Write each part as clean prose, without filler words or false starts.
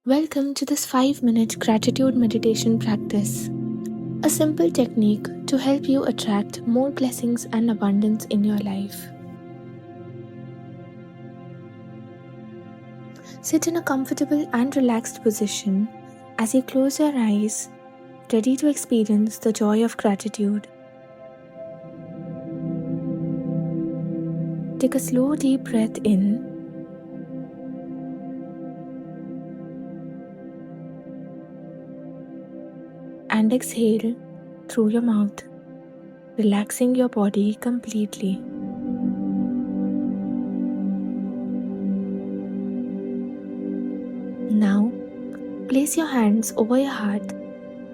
Welcome to this 5-minute gratitude meditation practice, a simple technique to help you attract more blessings and abundance in your life. Sit in a comfortable and relaxed position as you close your eyes, ready to experience the joy of gratitude. Take a slow, deep breath in. And exhale through your mouth, relaxing your body completely. Now, place your hands over your heart,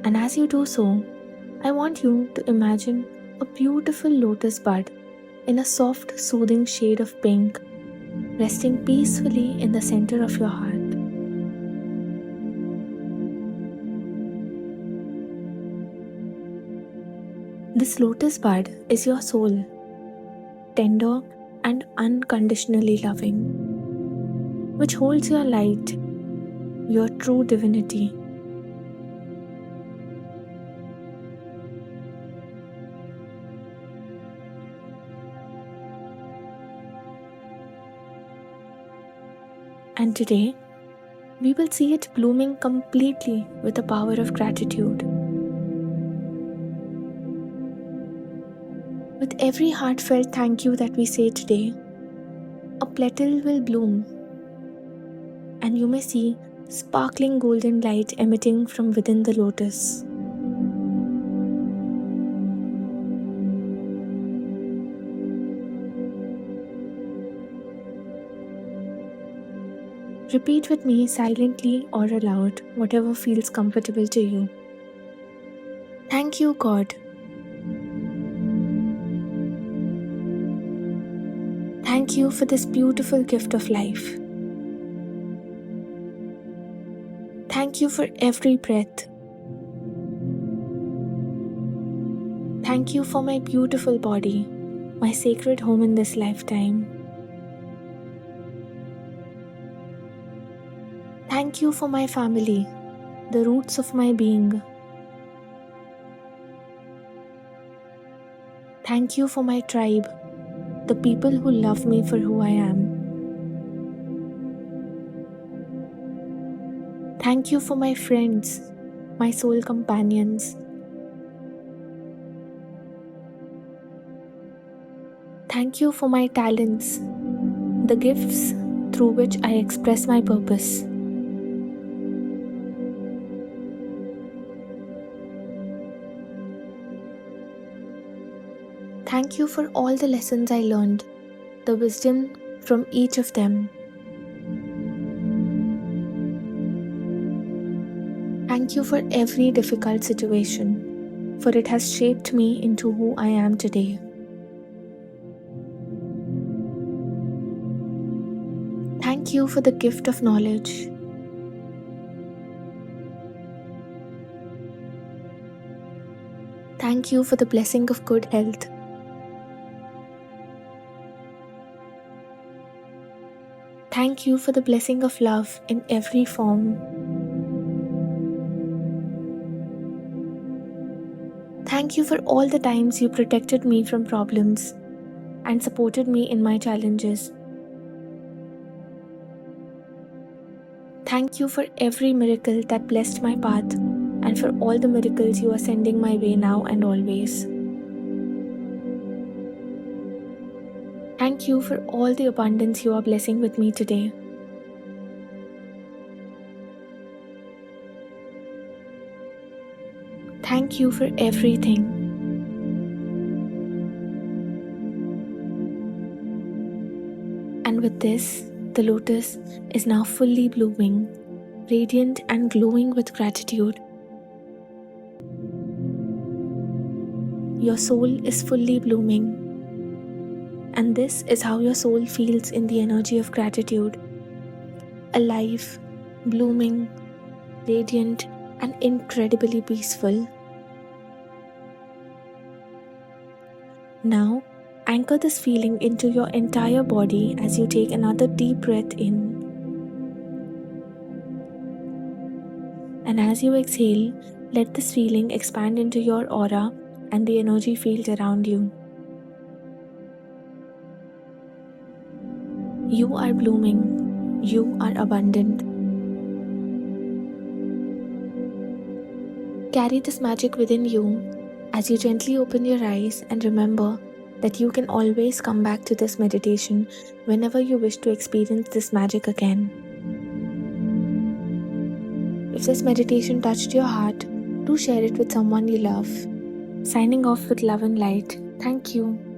and as you do so, I want you to imagine a beautiful lotus bud in a soft, soothing shade of pink, resting peacefully in the center of your heart. This lotus bud is your soul, tender and unconditionally loving, which holds your light, your true divinity. And today, we will see it blooming completely with the power of gratitude. With every heartfelt thank you that we say today, a petal will bloom, and you may see sparkling golden light emitting from within the lotus. Repeat with me silently or aloud, whatever feels comfortable to you. Thank you, God. Thank you for this beautiful gift of life. Thank you for every breath. Thank you for my beautiful body, my sacred home in this lifetime. Thank you for my family, the roots of my being. Thank you for my tribe, the people who love me for who I am. Thank you for my friends, my soul companions. Thank you for my talents, the gifts through which I express my purpose. Thank you for all the lessons I learned, the wisdom from each of them. Thank you for every difficult situation, for it has shaped me into who I am today. Thank you for the gift of knowledge. Thank you for the blessing of good health. Thank you for the blessing of love in every form. Thank you for all the times you protected me from problems and supported me in my challenges. Thank you for every miracle that blessed my path and for all the miracles you are sending my way now and always. Thank you for all the abundance you are blessing with me today. Thank you for everything. And with this, the lotus is now fully blooming, radiant and glowing with gratitude. Your soul is fully blooming, and this is how your soul feels in the energy of gratitude. Alive, blooming, radiant, and incredibly peaceful. Now, anchor this feeling into your entire body as you take another deep breath in. And as you exhale, let this feeling expand into your aura and the energy field around you. You are blooming. You are abundant. Carry this magic within you as you gently open your eyes, and remember that you can always come back to this meditation whenever you wish to experience this magic again. If this meditation touched your heart, do share it with someone you love. Signing off with love and light. Thank you.